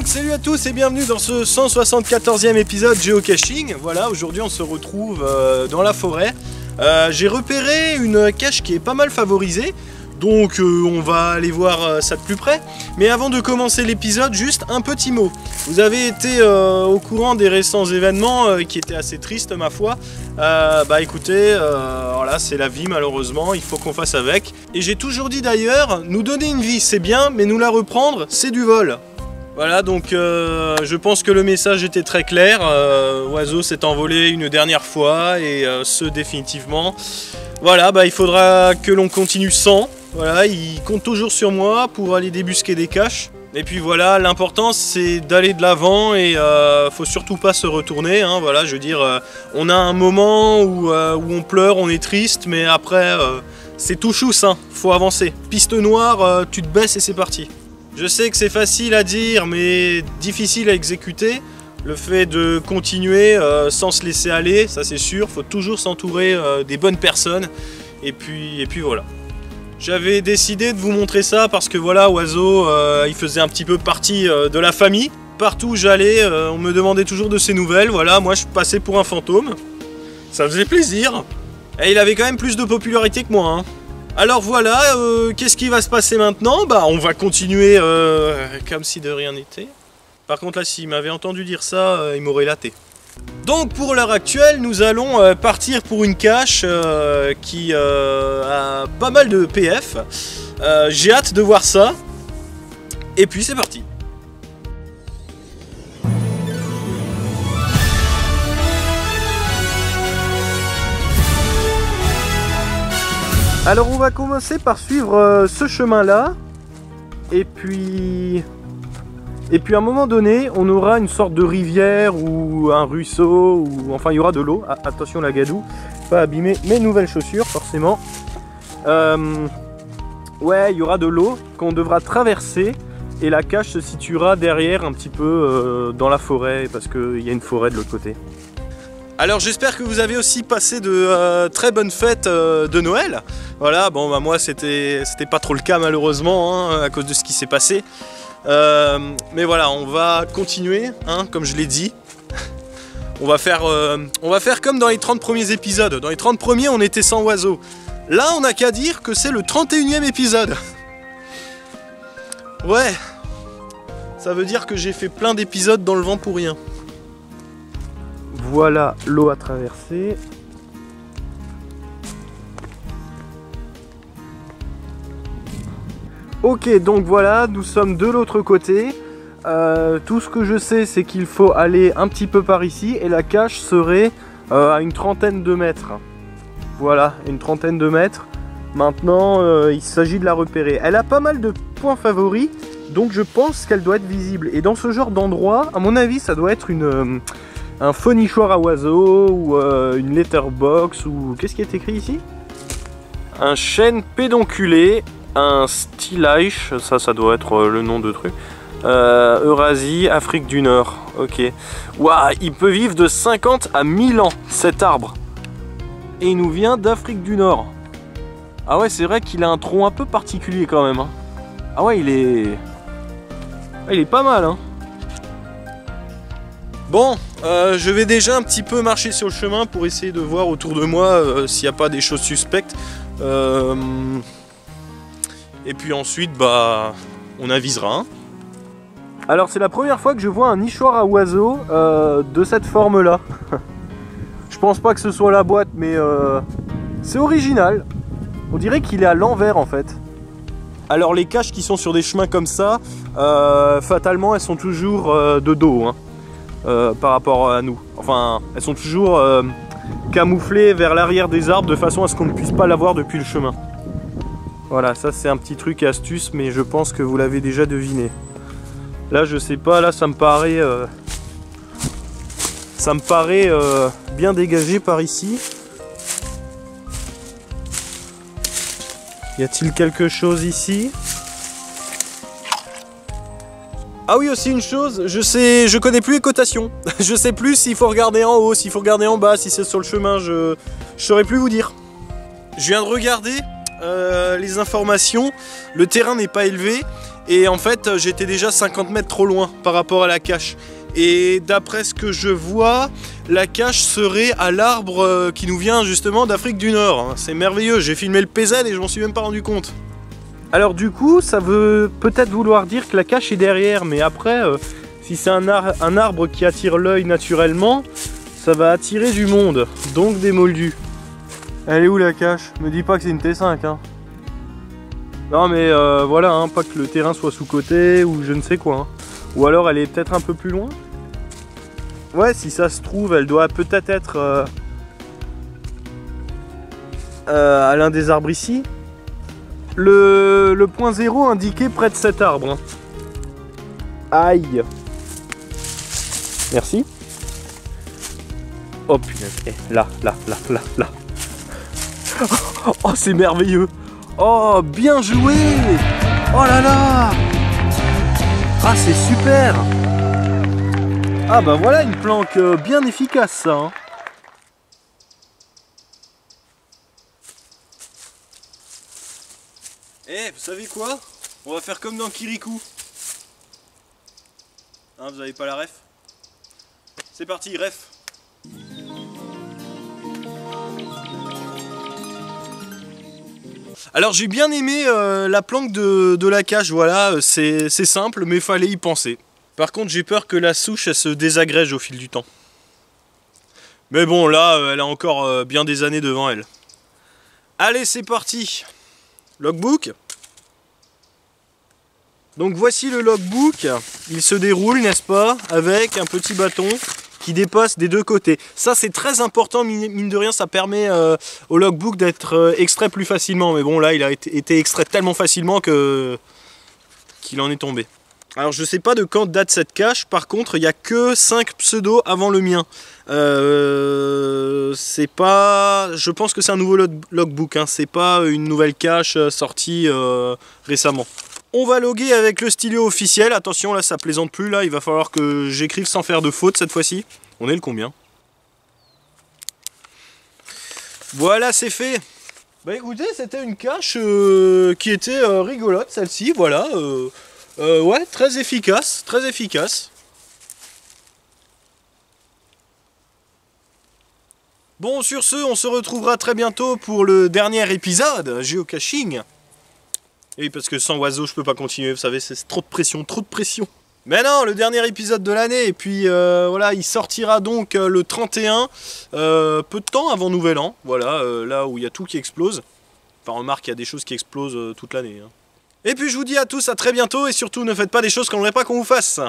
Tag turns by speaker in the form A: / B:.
A: Donc salut à tous et bienvenue dans ce 174e épisode Geocaching. Voilà, aujourd'hui on se retrouve dans la forêt. J'ai repéré une cache qui est pas mal favorisée, donc on va aller voir ça de plus près. Mais avant de commencer l'épisode, juste un petit mot. Vous avez été au courant des récents événements qui étaient assez tristes ma foi. Bah écoutez, voilà, c'est la vie malheureusement, il faut qu'on fasse avec. Et j'ai toujours dit d'ailleurs, nous donner une vie c'est bien, mais nous la reprendre c'est du vol. Voilà, donc je pense que le message était très clair. Oiseau s'est envolé une dernière fois et ce définitivement. Voilà, bah il faudra que l'on continue sans. Voilà, il compte toujours sur moi pour aller débusquer des caches. Et puis voilà, l'important c'est d'aller de l'avant et faut surtout pas se retourner. Hein, voilà, je veux dire, on a un moment où on pleure, on est triste, mais après c'est tout chousse, hein, faut avancer. Piste noire, tu te baisses et c'est parti. Je sais que c'est facile à dire, mais difficile à exécuter. Le fait de continuer sans se laisser aller, ça c'est sûr. Faut toujours s'entourer des bonnes personnes. Et puis voilà. J'avais décidé de vous montrer ça parce que voilà, Oiseau, il faisait un petit peu partie de la famille. Partout où j'allais, on me demandait toujours de ses nouvelles. Voilà, moi je passais pour un fantôme. Ça faisait plaisir. Et il avait quand même plus de popularité que moi, hein. Alors voilà, qu'est-ce qui va se passer maintenant? Bah on va continuer comme si de rien n'était. Par contre là, s'il m'avait entendu dire ça, il m'aurait laté. Donc pour l'heure actuelle, nous allons partir pour une cache qui a pas mal de PF. J'ai hâte de voir ça. Et puis c'est parti. Alors on va commencer par suivre ce chemin-là. Et puis à un moment donné, on aura une sorte de rivière ou un ruisseau, ou enfin il y aura de l'eau. Ah, attention la gadoue, pas abîmer mes nouvelles chaussures forcément. Ouais, il y aura de l'eau qu'on devra traverser et la cache se situera derrière un petit peu dans la forêt parce qu'il y a une forêt de l'autre côté. Alors j'espère que vous avez aussi passé de très bonnes fêtes de Noël. Voilà, bon bah moi c'était pas trop le cas malheureusement hein, à cause de ce qui s'est passé. Mais voilà, on va continuer, hein, comme je l'ai dit. On va faire comme dans les 30 premiers épisodes. Dans les 30 premiers, on était sans Oiseau. Là, on n'a qu'à dire que c'est le 31e épisode. Ouais, ça veut dire que j'ai fait plein d'épisodes dans le vent pour rien. Voilà l'eau à traverser. Ok, donc voilà, nous sommes de l'autre côté. Tout ce que je sais, c'est qu'il faut aller un petit peu par ici et la cache serait à une trentaine de mètres. Voilà, une trentaine de mètres. Maintenant, il s'agit de la repérer. Elle a pas mal de points favoris, donc je pense qu'elle doit être visible. Et dans ce genre d'endroit, à mon avis, ça doit être un faux nichoir à oiseaux ou une letterbox ou... Qu'est-ce qui est écrit ici? Un chêne pédonculé. Un Stiliche, ça doit être le nom de truc. Eurasie, Afrique du Nord. Ok. Waouh, il peut vivre de 50 à 1000 ans, cet arbre. Et il nous vient d'Afrique du Nord. Ah ouais, c'est vrai qu'il a un tronc un peu particulier quand même. Hein. Ah ouais, il est pas mal. Hein. Bon, je vais déjà un petit peu marcher sur le chemin pour essayer de voir autour de moi s'il n'y a pas des choses suspectes. Et puis ensuite, bah, on avisera. Hein. Alors c'est la première fois que je vois un nichoir à oiseaux de cette forme-là. Je pense pas que ce soit la boîte, mais c'est original. On dirait qu'il est à l'envers en fait. Alors les caches qui sont sur des chemins comme ça, fatalement elles sont toujours de dos hein, par rapport à nous. Enfin, elles sont toujours camouflées vers l'arrière des arbres de façon à ce qu'on ne puisse pas la voir depuis le chemin. Voilà, ça c'est un petit truc et astuce, mais je pense que vous l'avez déjà deviné. Là, je sais pas, là ça me paraît bien dégagé par ici. Y a-t-il quelque chose ici? Ah oui, aussi une chose, je connais plus les cotations. Je sais plus s'il faut regarder en haut, s'il faut regarder en bas, si c'est sur le chemin, je saurais plus vous dire. Je viens de regarder. les informations, le terrain n'est pas élevé et en fait j'étais déjà 50 mètres trop loin par rapport à la cache. Et d'après ce que je vois, la cache serait à l'arbre qui nous vient justement d'Afrique du Nord. C'est merveilleux, j'ai filmé le PZ et je m'en suis même pas rendu compte. Alors du coup, ça veut peut-être vouloir dire que la cache est derrière, mais après, si c'est un arbre qui attire l'œil naturellement, ça va attirer du monde, donc des moldus. Elle est où la cache? Me dis pas que c'est une T5 hein. Non mais voilà, hein, pas que le terrain soit sous-coté ou je ne sais quoi. Hein. Ou alors elle est peut-être un peu plus loin. Ouais, si ça se trouve, elle doit peut-être être à l'un des arbres ici. Le point 0 indiqué près de cet arbre. Aïe. Merci. Oh punaise, là. Oh, c'est merveilleux. Oh, bien joué. Oh là là. Ah, c'est super. Ah bah voilà une planque bien efficace ça. Hein. Eh, vous savez quoi? On va faire comme dans Kirikou. Hein, vous avez pas la ref? C'est parti, ref. Alors j'ai bien aimé la planque de la cache, voilà, c'est simple mais fallait y penser. Par contre j'ai peur que la souche elle se désagrège au fil du temps. Mais bon là elle a encore bien des années devant elle. Allez c'est parti. Logbook. Donc voici le logbook, il se déroule n'est-ce pas, avec un petit bâton qui dépasse des deux côtés. Ça c'est très important, mine de rien ça permet au logbook d'être extrait plus facilement. Mais bon là il a été extrait tellement facilement qu'il en est tombé. Alors je sais pas de quand date cette cache, par contre il n'y a que 5 pseudos avant le mien. C'est pas... Je pense que c'est un nouveau logbook, hein. C'est pas une nouvelle cache sortie récemment. On va loguer avec le stylo officiel, attention là ça plaisante plus, là il va falloir que j'écrive sans faire de faute cette fois-ci. On est le combien? Voilà c'est fait. Bah écoutez c'était une cache qui était rigolote celle-ci, voilà. Ouais très efficace, très efficace. Bon sur ce on se retrouvera très bientôt pour le dernier épisode géocaching. Et oui, parce que sans oiseau, je peux pas continuer, vous savez, c'est trop de pression, trop de pression. Mais non, le dernier épisode de l'année, et puis voilà, il sortira donc le 31, peu de temps avant Nouvel An, voilà, là où il y a tout qui explose. Enfin, remarque, il y a des choses qui explosent toute l'année. Hein. Et puis je vous dis à tous à très bientôt, et surtout ne faites pas des choses qu'on n'aimerait pas qu'on vous fasse.